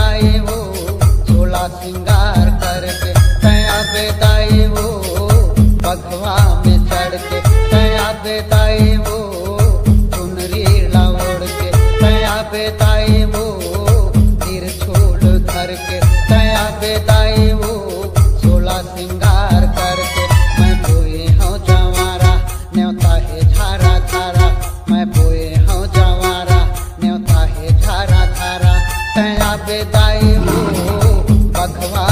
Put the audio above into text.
बेदाई वो 16 सिंगार करके, तया बेदाई वो बघवा में चढ़ के, तया बेदाई वो चुनरी लवड़ के, तया बेदाई वो तिरछूल धर के, तया बेदाई वो 16 सिंगार करके। मैं बोए हूँ जवारा न्योता है झारा धारा, मैं बोए हूँ जवारा न्योता है झारा धारा, तया बेदाई वो बघवा